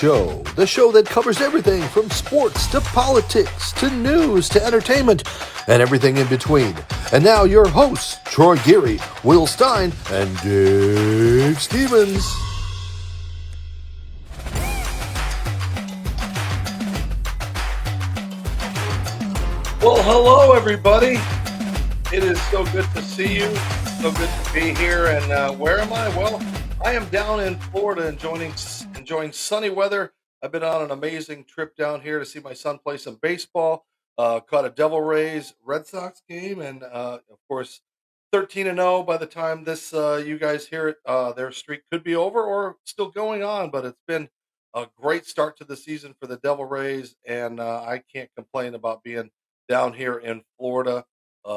Show, the show that covers everything from sports to politics to news to entertainment and everything in between. And now your hosts, Troy Geary, Will Stein, and Dave Stevens. Well, hello, everybody. It is so good to see you. So good to be here. And where am I? Well, I am down in Florida enjoying sunny weather. I've been on an amazing trip down here to see my son play some baseball. Caught a Devil Rays Red Sox game, and of course, 13-0 by the time this you guys hear it. Their streak could be over or still going on, but it's been a great start to the season for the Devil Rays, and I can't complain about being down here in Florida.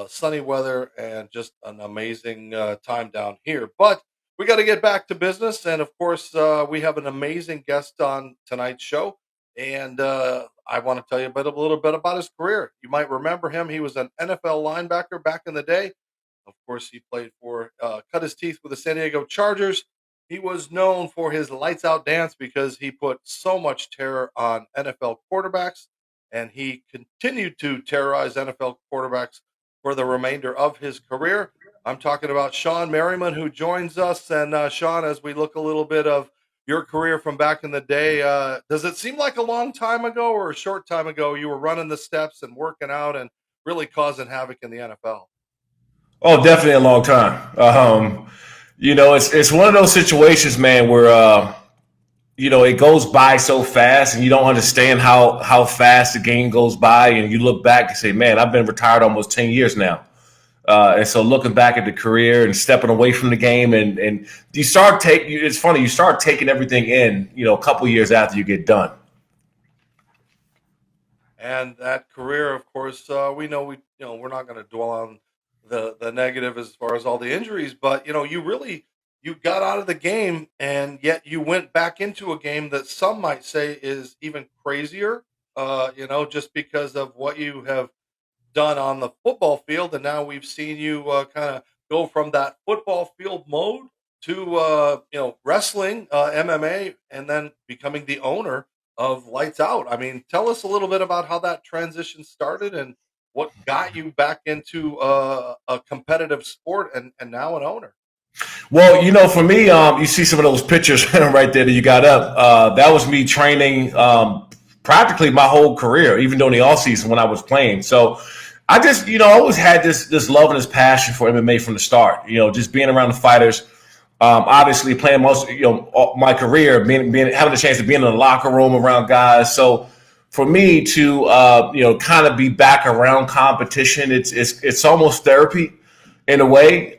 Sunny weather and just an amazing time down here. But we got to get back to business. And of course, we have an amazing guest on tonight's show. And I want to tell you a little bit about his career. You might remember him. He was an NFL linebacker back in the day. Of course, he played cut his teeth with the San Diego Chargers. He was known for his lights out dance because he put so much terror on NFL quarterbacks. And he continued to terrorize NFL quarterbacks for the remainder of his career. I'm talking about Shawne Merriman, who joins us. And Shawne, as we look a little bit of your career from back in the day, does it seem like a long time ago or a short time ago you were running the steps and working out and really causing havoc in the NFL? Oh, definitely a long time. It's one of those situations, man, where it goes by so fast and you don't understand how fast the game goes by. And you look back and say, man, I've been retired almost 10 years now. And so looking back at the career and stepping away from the game and you start taking everything in, a couple years after you get done. And that career, of course, we're not going to dwell on the negative as far as all the injuries, but, you got out of the game, and yet you went back into a game that some might say is even crazier, just because of what you have done on the football field. And now we've seen you kind of go from that football field mode to, wrestling, MMA, and then becoming the owner of Lights Out. I mean, tell us a little bit about how that transition started and what got you back into a competitive sport and now an owner. Well, for me, you see some of those pictures right there that you got up. That was me training practically my whole career, even during the off season when I was playing. So I just, always had this love and this passion for MMA from the start. Just being around the fighters. Obviously, playing most, my career, being having the chance to be in the locker room around guys. So for me to, kind of be back around competition, it's almost therapy. In a way,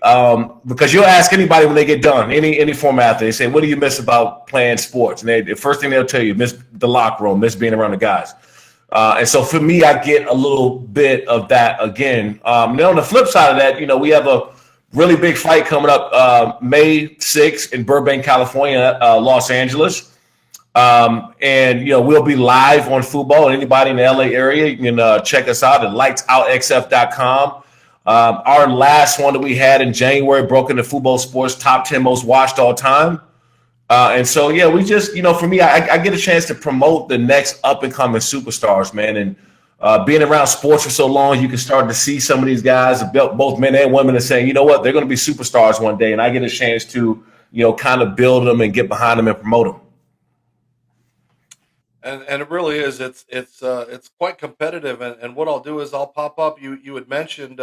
because you'll ask anybody when they get done, any former athlete, they say, what do you miss about playing sports? And the first thing they'll tell you, miss the locker room, miss being around the guys. And so for me, I get a little bit of that again. And then on the flip side of that, we have a really big fight coming up May 6th in Burbank, California, Los Angeles. And we'll be live on football. And anybody in the LA area, you can check us out at lightsoutxf.com. Our last one that we had in January broke into Football Sports top 10 most watched all time. And so, we just, for me, I get a chance to promote the next up and coming superstars, man. And being around sports for so long, you can start to see some of these guys, both men and women, and saying, you know what, they're going to be superstars one day. And I get a chance to, kind of build them and get behind them and promote them. And it really is. It's quite competitive. And what I'll do is I'll pop up. You had mentioned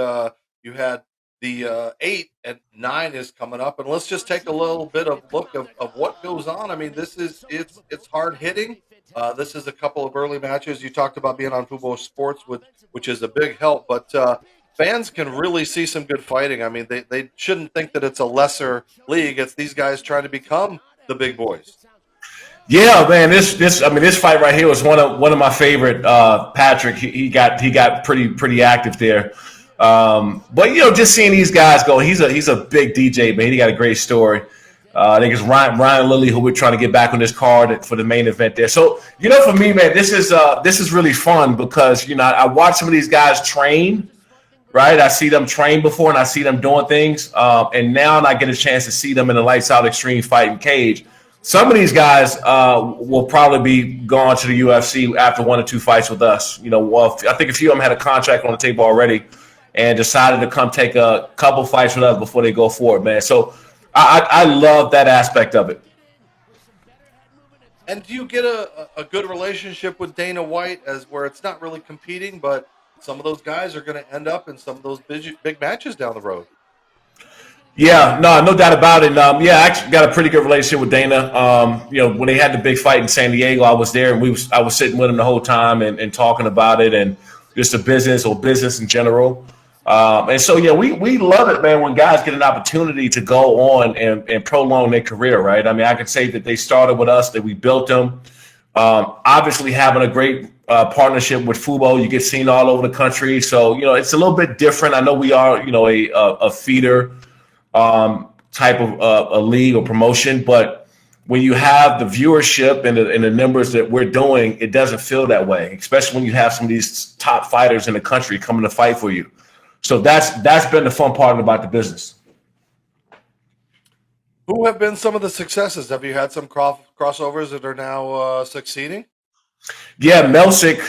you had the 8 and 9 is coming up, and let's just take a little bit of look of what goes on. I mean, it's hard hitting. This is a couple of early matches. You talked about being on Football Sports, which is a big help, but fans can really see some good fighting. I mean, they shouldn't think that it's a lesser league. It's these guys trying to become the big boys. Yeah, man. This fight right here was one of my favorite. Patrick, he got pretty active there. But just seeing these guys go, he's a big DJ, man. He got a great story. I think it's Ryan Lilly who we're trying to get back on this card for the main event there. So for me, man, this is really fun because I watch some of these guys train. Right, I see them train before and I see them doing things, and now I get a chance to see them in the lights out extreme fighting cage. some of these guys will probably be gone to the UFC after 1 or 2 fights with us. Well, I think a few of them had a contract on the table already and decided to come take a couple fights with us before they go forward, man. So I love that aspect of it. And do you get a good relationship with Dana White, as where it's not really competing, but some of those guys are going to end up in some of those big matches down the road? Yeah, no doubt about it. I actually got a pretty good relationship with Dana. When they had the big fight in San Diego, I was there, and I was sitting with him the whole time and talking about it and just the business in general. And so, we love it, man, when guys get an opportunity to go on and prolong their career, right? I mean, I could say that they started with us, that we built them. Obviously, having a great partnership with Fubo, you get seen all over the country. So, it's a little bit different. I know we are, a feeder type of a league or promotion, but when you have the viewership and the numbers that we're doing, it doesn't feel that way, especially when you have some of these top fighters in the country coming to fight for you. So that's been the fun part about the business. Who have been some of the successes? Have you had some crossovers that are now succeeding? Yeah, Melsick,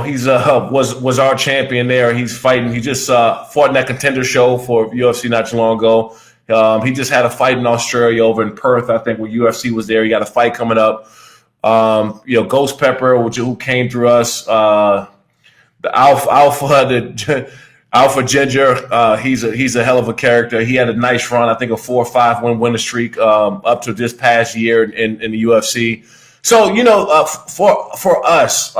he's was our champion there. He's fighting. He just fought in that Contender show for UFC not too long ago. He just had a fight in Australia over in Perth, I think, where UFC was there. He got a fight coming up. Ghost Pepper, who came through us, the Alpha Ginger, he's a hell of a character. He had a nice run, I think a 4 or 5 winning streak up to this past year in the UFC. So, for us,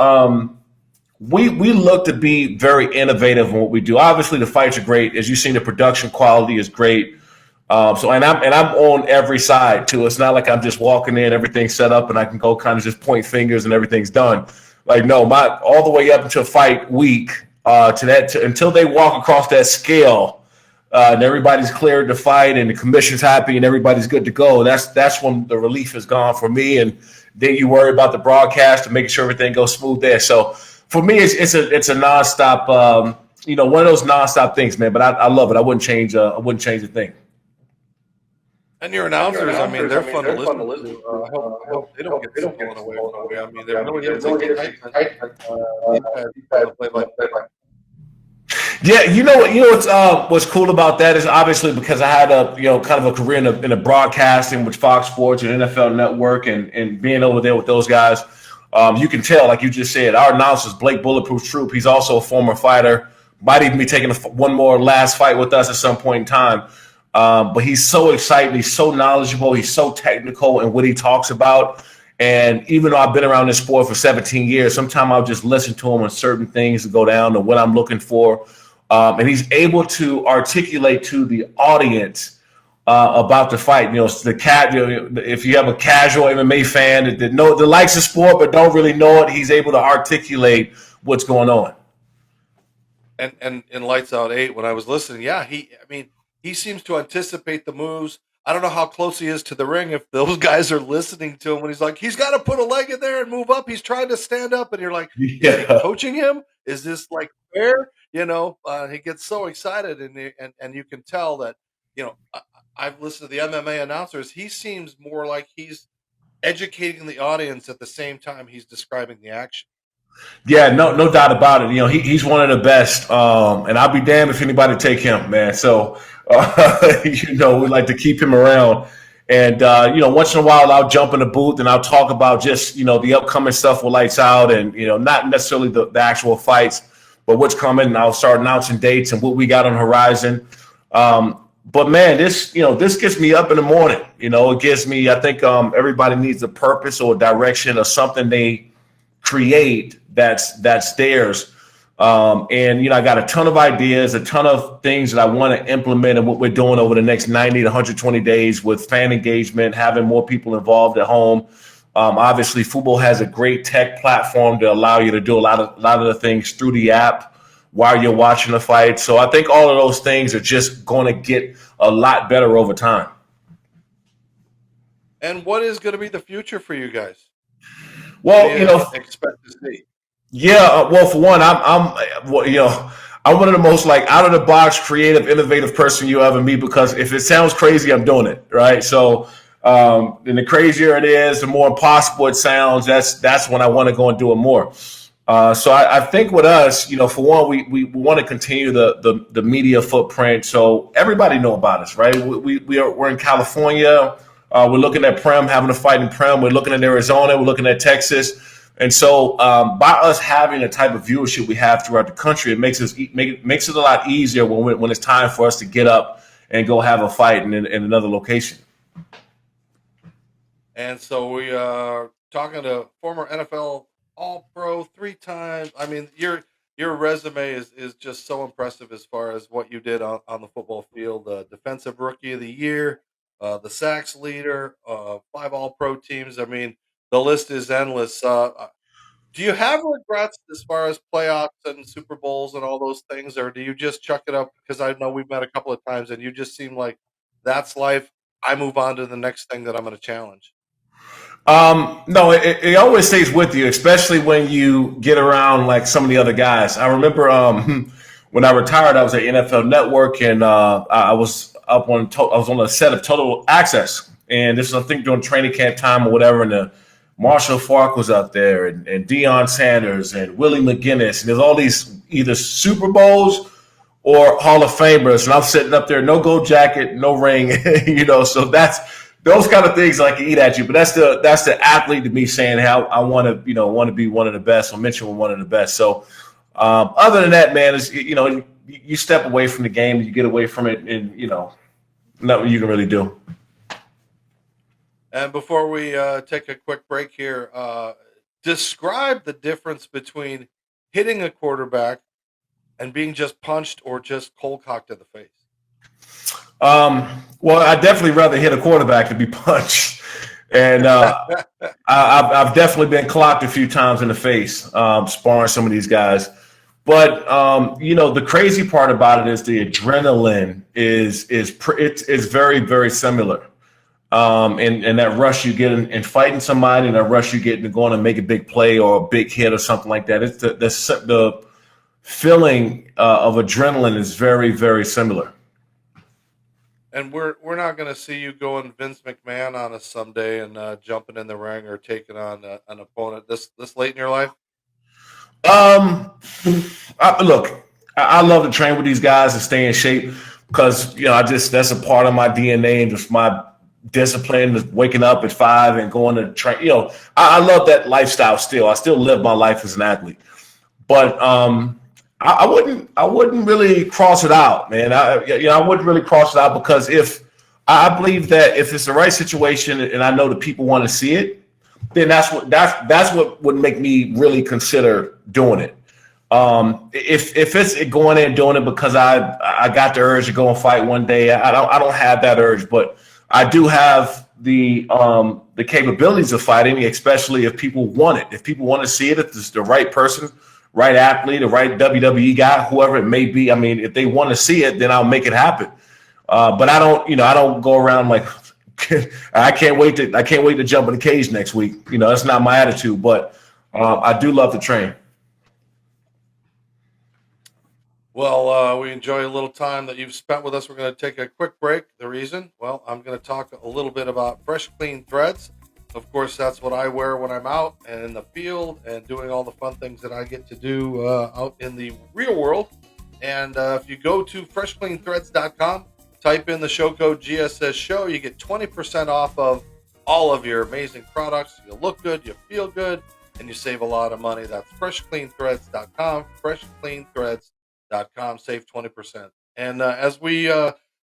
we look to be very innovative in what we do. Obviously, the fights are great. As you've seen, the production quality is great. I'm on every side too. It's not like I'm just walking in, everything's set up, and I can go kind of just point fingers and everything's done. Like, no, all the way up until fight week until they walk across that scale. And everybody's cleared to fight, and the commission's happy, and everybody's good to go. That's when the relief is gone for me, and then you worry about the broadcast and making sure everything goes smooth there. So for me, it's a nonstop, one of those nonstop things, man. But I love it. I wouldn't change a thing. And your announcers, I mean, they're fun to listen to. I hope they don't get blown away. I mean, they're really Yeah, what's cool about that is obviously because I had a kind of a career in the broadcasting with Fox Sports and NFL Network and being over there with those guys, you can tell, like you just said, our announcer, Blake Bulletproof Troop. He's also a former fighter. Might even be taking one more last fight with us at some point in time. But he's so excited. He's so knowledgeable. He's so technical in what he talks about. And even though I've been around this sport for 17 years, sometimes I'll just listen to him on certain things to go down to what I'm looking for. And he's able to articulate to the audience about the fight. If you have a casual MMA fan that likes the sport but don't really know it, he's able to articulate what's going on. And in Lights Out 8, when I was listening, he seems to anticipate the moves. I don't know how close he is to the ring if those guys are listening to him when he's like, he's got to put a leg in there and move up. He's trying to stand up, and you're like, is he coaching him? Is this like fair? He gets so excited, and you can tell that, I've listened to the MMA announcers. He seems more like he's educating the audience at the same time he's describing the action. Yeah, no doubt about it. He's one of the best, and I'll be damned if anybody take him, man. So, we like to keep him around. And, once in a while I'll jump in the booth and I'll talk about just, the upcoming stuff with Lights Out and, not necessarily the actual fights, but what's coming. And I'll start announcing dates and what we got on the horizon. But man, this gets me up in the morning. It gives me, I think everybody needs a purpose or a direction or something they create that's theirs. And I got a ton of ideas, a ton of things that I want to implement in what we're doing over the next 90 to 120 days with fan engagement, having more people involved at home. Obviously, Fubo has a great tech platform to allow you to do a lot of the things through the app while you're watching the fight. So I think all of those things are just going to get a lot better over time. And what is going to be the future for you guys? Well, expect to see. Yeah, well, for one, I'm one of the most out of the box, creative, innovative person you ever meet, because if it sounds crazy, I'm doing it, right? So And the crazier it is, the more impossible it sounds. That's when I want to go and do it more. So I think with us, for one, we want to continue the media footprint, so everybody know about us, right? We're in California. We're looking at Prem, having a fight in Prem. We're looking at Arizona. We're looking at Texas. And so by us having the type of viewership we have throughout the country, it makes it a lot easier when it's time for us to get up and go have a fight in another location. And so we are talking to former NFL All-Pro 3 times. I mean, your resume is just so impressive as far as what you did on the football field. Defensive Rookie of the Year, the sacks leader, 5 All-Pro teams. I mean, the list is endless. Do you have regrets as far as playoffs and Super Bowls and all those things, or do you just chuck it up? Because I know we've met a couple of times, and you just seem like that's life. I move on to the next thing that I'm going to challenge. No, it always stays with you, especially when you get around like some of the other guys. I remember when I retired, I was at NFL Network, and I was I was on a set of Total Access, and this was, I think, during training camp time or whatever, and Marshall Faulk was up there, and Deion Sanders and Willie McGinnis, and there's all these either Super Bowls or Hall of Famers, and I'm sitting up there, no gold jacket, no ring, So that's those kind of things I can eat at you, but that's the athlete to me saying how I want to be one of the best, or mention one of the best. So other than that, man, is you step away from the game, you get away from it, and nothing you can really do. And before we take a quick break here, describe the difference between hitting a quarterback and being just punched or just cold cocked in the face. Well, I'd definitely rather hit a quarterback than be punched. And I've definitely been clocked a few times in the face, sparring some of these guys. But the crazy part about it is the adrenaline is very, very similar. And that rush you get in fighting somebody, and that rush you get in going to make a big play or a big hit or something like that. It's the feeling of adrenaline is very, very similar. And we're not going to see you going Vince McMahon on us someday and jumping in the ring or taking on an opponent this late in your life. Look, I love to train with these guys and stay in shape because that's a part of my DNA and just my discipline, is waking up at 5 and going to train. I love that lifestyle still. I still live my life as an athlete, but I wouldn't really cross it out, man. I wouldn't really cross it out because if I believe that if it's the right situation and I know that people want to see it, then that's what would make me really consider doing it. If it's going in and doing it because I got the urge to go and fight one day, I don't have that urge, but I do have the capabilities of fighting, especially if people want it. If people want to see it, if it's the right person, right athlete, the right WWE guy, whoever it may be. I mean, if they want to see it, then I'll make it happen. But I don't go around like I can't wait to jump in the cage next week. That's not my attitude. But I do love to train. Well, we enjoy a little time that you've spent with us. We're going to take a quick break. The reason? Well, I'm going to talk a little bit about Fresh Clean Threads. Of course, that's what I wear when I'm out and in the field and doing all the fun things that I get to do out in the real world. And if you go to freshcleanthreads.com, type in the show code GSS Show, you get 20% off of all of your amazing products. You look good, you feel good, and you save a lot of money. That's freshcleanthreads.com, freshcleanthreads.com, save 20%. And as we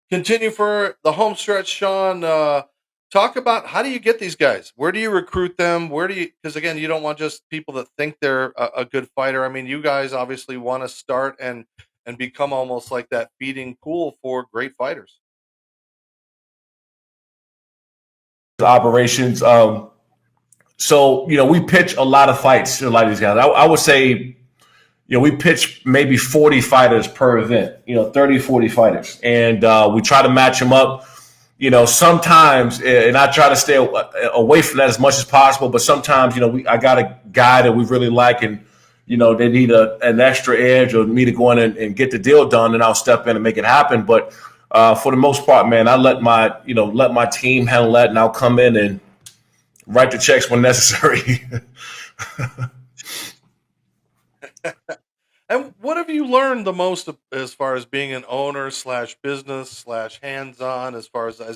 continue for the home stretch, Shawne, talk about how do you get these guys? Where do you recruit them? Because again, you don't want just people that think they're a good fighter. I mean, you guys obviously want to start and become almost like that feeding pool for great fighters. Operations. So, we pitch a lot of fights to a lot of these guys. I would say, we pitch maybe 40 fighters per event, 30, 40 fighters. And we try to match them up. Sometimes, and I try to stay away from that as much as possible, but sometimes, I got a guy that we really like and, they need an extra edge or me to go in and get the deal done, and I'll step in and make it happen. But for the most part, man, I let my team handle that, and I'll come in and write the checks when necessary. And what have you learned the most as far as being an owner slash business slash hands on, as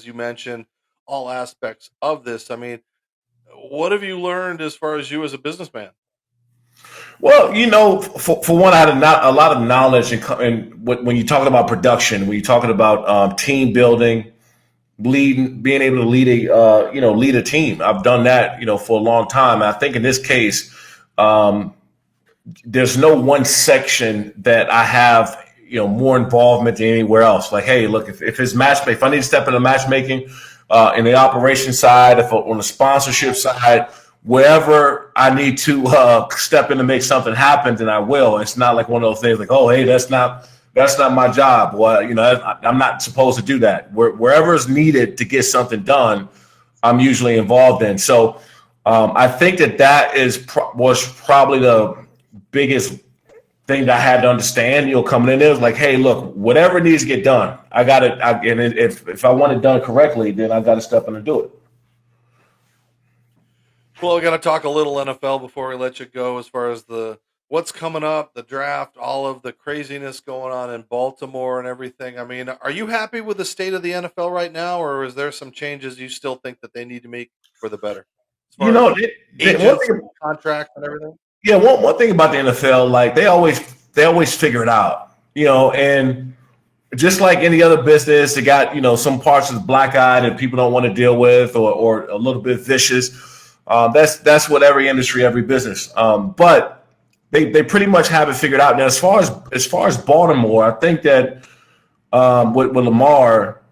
you mentioned, all aspects of this? I mean, what have you learned as far as you as a businessman? Well, for one, I had a lot of knowledge, and when you're talking about production, when you're talking about team building, being able to lead a team. I've done that, for a long time. And I think in this case, there's no one section that I have, more involvement than anywhere else. Like, hey, look, if it's matchmaking, if I need to step into matchmaking, in the operation side, if on the sponsorship side, wherever I need to step in to make something happen, then I will. It's not like one of those things like, oh, hey, that's not my job. Well, I'm not supposed to do that. Wherever is needed to get something done, I'm usually involved in. So I think that was probably the biggest thing that I had to understand, coming in there. It was like, hey, look, whatever needs to get done, I got it. And if I want it done correctly, then I got to step in and do it. Well, we got to talk a little NFL before we let you go, as far as what's coming up, the draft, all of the craziness going on in Baltimore and everything. I mean, are you happy with the state of the NFL right now, or is there some changes you still think that they need to make for the better? As far as agents, contracts, and everything. Yeah, one thing about the NFL, like they always figure it out, and just like any other business, they got some parts of the black eye that people don't want to deal with, or a little bit vicious. That's what every industry, every business. But they pretty much have it figured out. Now, as far as Baltimore, I think that with Lamar,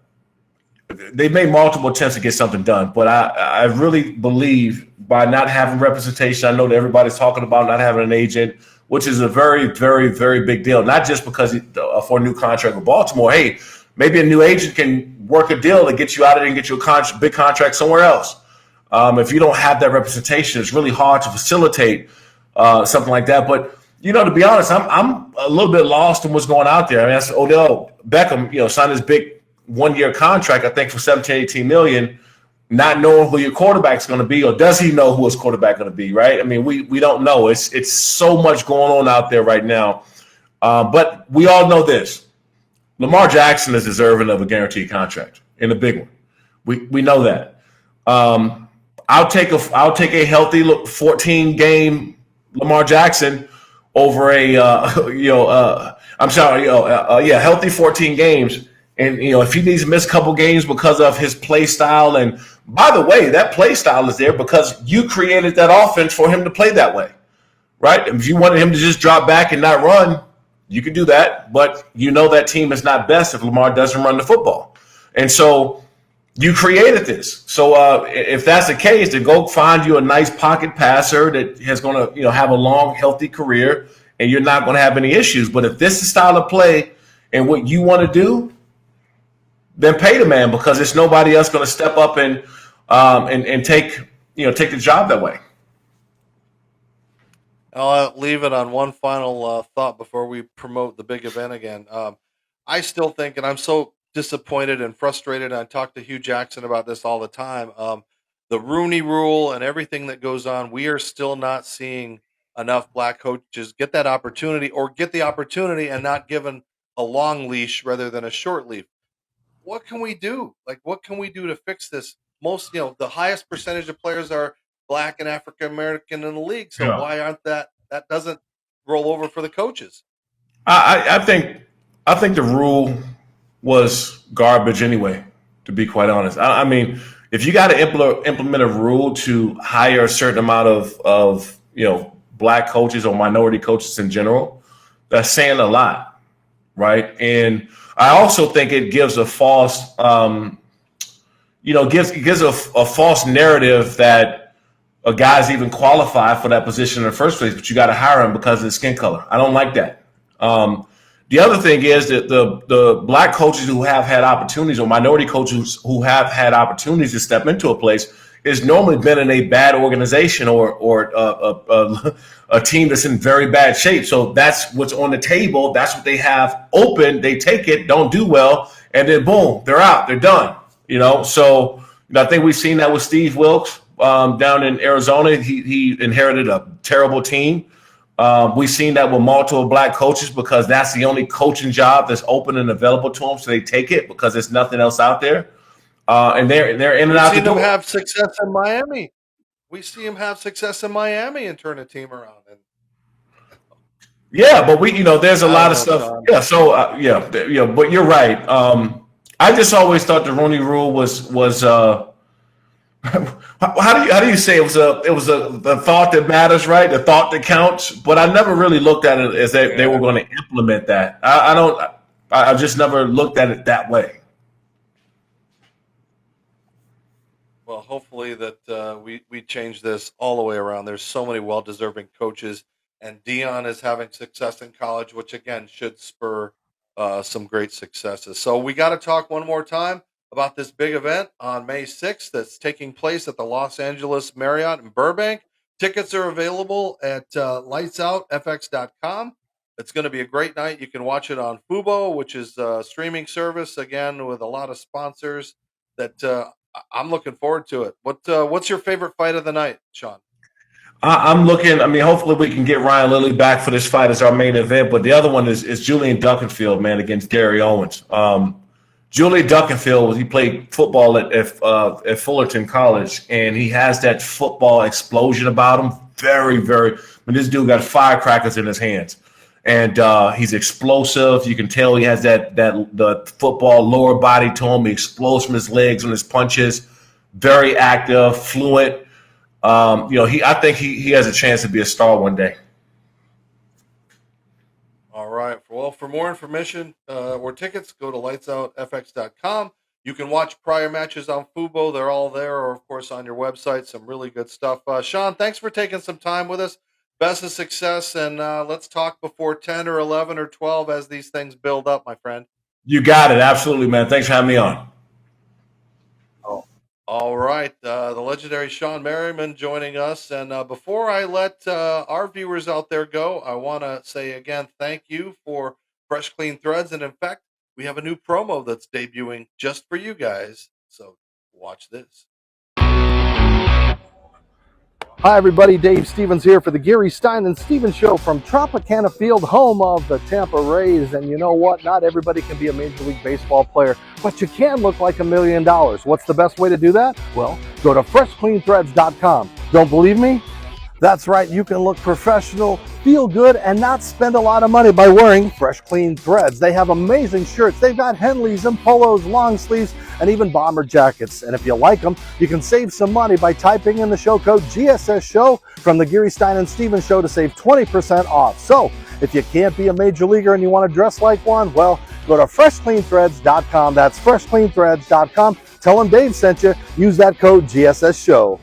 they made multiple attempts to get something done. But I really believe by not having representation, I know that everybody's talking about not having an agent, which is a very, very, very big deal. Not just because for a new contract with Baltimore. Hey, maybe a new agent can work a deal to get you out of there and get you a big contract somewhere else. If you don't have that representation, it's really hard to facilitate something like that. But to be honest, I'm a little bit lost in what's going out there. I mean, that's Odell Beckham, signed this big 1-year contract, I think for 17, 18 million, not knowing who your quarterback's going to be, or does he know who his quarterback going to be? Right? I mean, we don't know. It's so much going on out there right now. But we all know this: Lamar Jackson is deserving of a guaranteed contract, and a big one. We know that. I'll take a healthy 14-game Lamar Jackson over healthy 14 games. And, if he needs to miss a couple games because of his play style, and by the way, that play style is there because you created that offense for him to play that way, right? If you wanted him to just drop back and not run, you could do that. But that team is not best if Lamar doesn't run the football. And so you created this. So if that's the case, then go find you a nice pocket passer that is going to have a long, healthy career, and you're not going to have any issues. But if this is style of play and what you want to do, then pay the man, because there's nobody else going to step up and take the job that way. I'll leave it on one final thought before we promote the big event again. I still think, and I'm so disappointed and frustrated, and I talk to Hugh Jackson about this all the time, the Rooney Rule and everything that goes on, we are still not seeing enough black coaches get that opportunity, or get the opportunity and not given a long leash rather than a short leash. What can we do? Like, what can we do to fix this? Most, the highest percentage of players are black and African American in the league. So why aren't that doesn't roll over for the coaches? I think the rule was garbage anyway, to be quite honest. I mean, if you got to implement a rule to hire a certain amount of black coaches or minority coaches in general, that's saying a lot, right? And I also think it gives a false, gives a false narrative that a guy's even qualified for that position in the first place, but you got to hire him because of his skin color. I don't like that. The other thing is that the black coaches who have had opportunities, or minority coaches who have had opportunities to step into a place, is normally been in a bad organization or a team that's in very bad shape. So that's what's on the table. That's what they have open. They take it, don't do well, and then boom, they're out. They're done. So I think we've seen that with Steve Wilkes down in Arizona. He inherited a terrible team. We've seen that with multiple black coaches because that's the only coaching job that's open and available to them. So they take it because there's nothing else out there. And they're in and out the door. We've seen him have success in Miami. We see him have success in Miami and turn a team around. Yeah, but there's a lot of stuff. John. Yeah, so but you're right. I just always thought the Rooney Rule was. How do you say it was the thought that matters, right? The thought that counts. But I never really looked at it as they were going to implement that. I just never looked at it that way. Well, hopefully that we change this all the way around. There's so many well-deserving coaches, and Dion is having success in college, which again should spur some great successes. So we got to talk one more time about this big event on May 6th that's taking place at the Los Angeles Marriott in Burbank. Tickets are available at lightsoutfx.com. It's going to be a great night. You can watch it on Fubo, which is a streaming service, again, with a lot of sponsors that I'm looking forward to it. What's your favorite fight of the night, Shawne? I'm looking. I mean, hopefully we can get Ryan Lilly back for this fight as our main event. But the other one is Julian Duncanfield, man, against Gary Owens. Julian Duncanfield, he played football at Fullerton College, and he has that football explosion about him. Very, very. I mean, this dude got firecrackers in his hands, and he's explosive. You can tell he has the football lower body to him. He explodes from his legs and his punches. Very active, fluent. I think he has a chance to be a star one day. All right. Well, for more information or tickets, go to lightsoutfx.com. You can watch prior matches on Fubo. They're all there, or, of course, on your website. Some really good stuff. Shawne, thanks for taking some time with us. Best of success, and let's talk before 10 or 11 or 12 as these things build up, my friend. You got it. Absolutely, man. Thanks for having me on. All right. The legendary Shawne Merriman joining us. And before I let our viewers out there go, I want to say again, thank you for Fresh Clean Threads. And in fact, we have a new promo that's debuting just for you guys. So watch this. Hi, everybody. Dave Stevens here for the Geary, Stein, and Stevens Show from Tropicana Field, home of the Tampa Rays. And you know what? Not everybody can be a Major League Baseball player, but you can look like $1 million. What's the best way to do that? Well, go to freshcleanthreads.com. Don't believe me? That's right. You can look professional, feel good, and not spend a lot of money by wearing Fresh Clean Threads. They have amazing shirts. They've got Henleys and polos, long sleeves, and even bomber jackets. And if you like them, you can save some money by typing in the show code GSS Show from the Geary, Stein, and Stevens Show to save 20% off. So if you can't be a major leaguer and you want to dress like one, well, go to freshcleanthreads.com. That's freshcleanthreads.com. Tell them Dave sent you. Use that code GSS Show.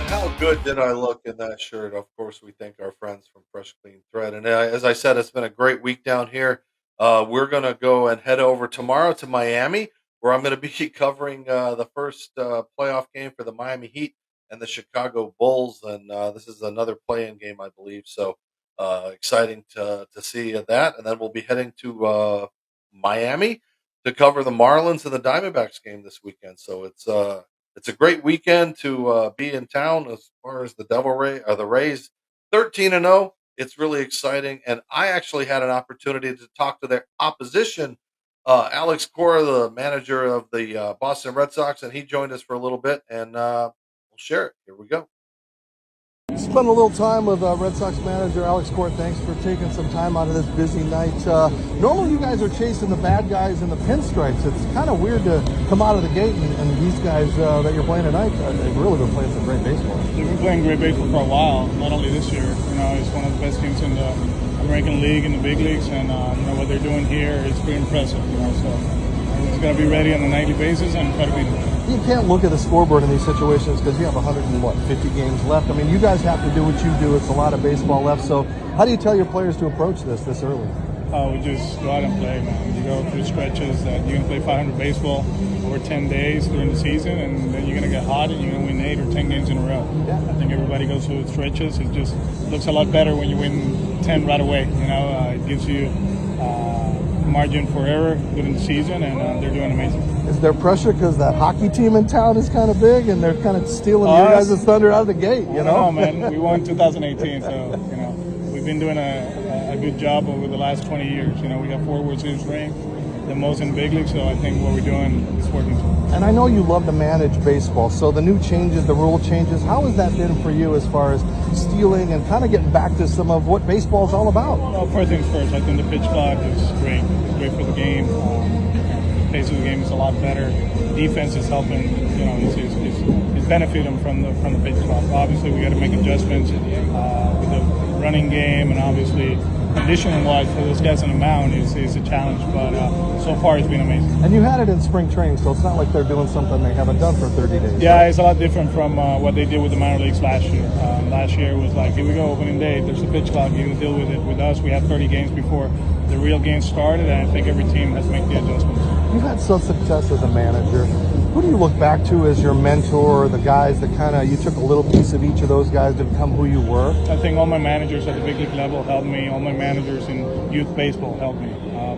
How good did I look in that shirt? Of course, we thank our friends from Fresh Clean Thread. And as I said, it's been a great week down here. We're going to go and head over tomorrow to Miami, where I'm going to be covering the first playoff game for the Miami Heat and the Chicago Bulls. And this is another play-in game, I believe. So exciting to see that. And then we'll be heading to Miami to cover the Marlins and the Diamondbacks game this weekend. So it's a great weekend to be in town as far as the Rays 13-0. It's really exciting. And I actually had an opportunity to talk to their opposition, Alex Cora, the manager of the Boston Red Sox, and he joined us for a little bit, and we'll share it. Here we go. Spent a little time with Red Sox manager Alex Cora. Thanks for taking some time out of this busy night. Normally you guys are chasing the bad guys in the pinstripes. It's kind of weird to come out of the gate and these guys that you're playing tonight, they've really been playing some great baseball. They've been playing great baseball for a while, not only this year. It's one of the best teams in the American League, in the big leagues, and what they're doing here is pretty impressive. So it's going to be ready on a nightly basis and try to beat them. You can't look at the scoreboard in these situations because you have 150 games left. I mean, you guys have to do what you do. It's a lot of baseball left. So how do you tell your players to approach this early? we just go out and play, man. You go through stretches that you're going to play 500 baseball over 10 days during the season, and then you're going to get hot and you're going to win 8 or 10 games in a row. Yeah. I think everybody goes through stretches. It just looks a lot better when you win 10 right away. It gives you margin for error during the season, and they're doing amazing. Is there pressure because that hockey team in town is kind of big and they're kind of stealing your guys' thunder out of the gate, No, man. We won 2018, so, we've been doing a good job over the last 20 years. We got 4 World Series rings, the most in the big league, so I think what we're doing is working. And I know you love to manage baseball, so the new changes, the rule changes, how has that been for you as far as stealing and kind of getting back to some of what baseball is all about? Well, first things first, I think the pitch clock is great. It's great for the game. The pace of the game is a lot better. Defense is helping, it's benefiting from the pitch clock. Obviously, we got to make adjustments with the running game, and obviously conditioning-wise for those guys on the mound is a challenge, but so far it's been amazing. And you had it in spring training, so it's not like they're doing something they haven't done for 30 days. Yeah, right? It's a lot different from what they did with the minor leagues last year. Last year was like, here we go, opening day, there's a pitch clock, you can deal with it. With us, we had 30 games before the real game started, and I think every team has to make the adjustments. You've had some success as a manager. Who do you look back to as your mentor, or the guys that kind of, you took a little piece of each of those guys to become who you were? I think all my managers at the big league level helped me. All my managers in youth baseball helped me.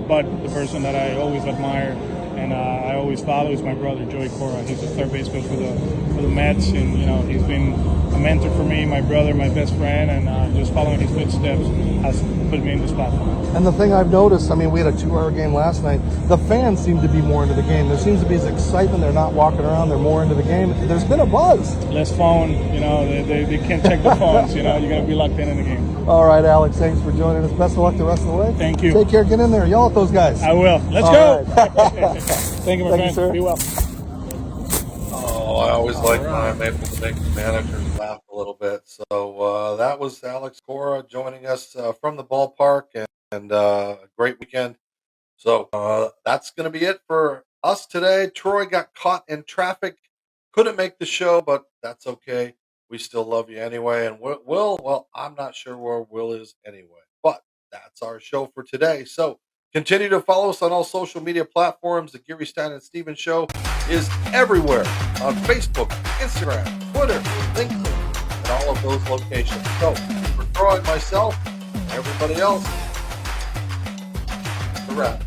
But the person that I always admire and I always follow is my brother, Joey Cora. He's the third base coach for the Mets, and he's been a mentor for me, my brother, my best friend, and just following his footsteps has put me in this platform. And the thing I've noticed, we had a 2-hour game last night. The fans seem to be more into the game. There seems to be this excitement. They're not walking around. They're more into the game. There's been a buzz. Less phone. They can't check the phones. You got to be locked in the game. All right, Alex. Thanks for joining us. Best of luck the rest of the way. Thank you. Take care. Get in there. Yell at those guys. I will. Let's go. Right. Thank you, my friend. Sir. Be well. Oh, I always like when I'm able to make the managers laugh a little bit. So that was Alex Cora joining us from the ballpark, and a great weekend. So that's going to be it for us today. Troy got caught in traffic, couldn't make the show, but that's okay. We still love you anyway. And Will, well, I'm not sure where Will is anyway, but that's our show for today. So continue to follow us on all social media platforms. The Geary, Stein, and Steven Show is everywhere on Facebook, Instagram, Twitter, LinkedIn, and all of those locations. So for Troy, myself, and everybody else, the wrap.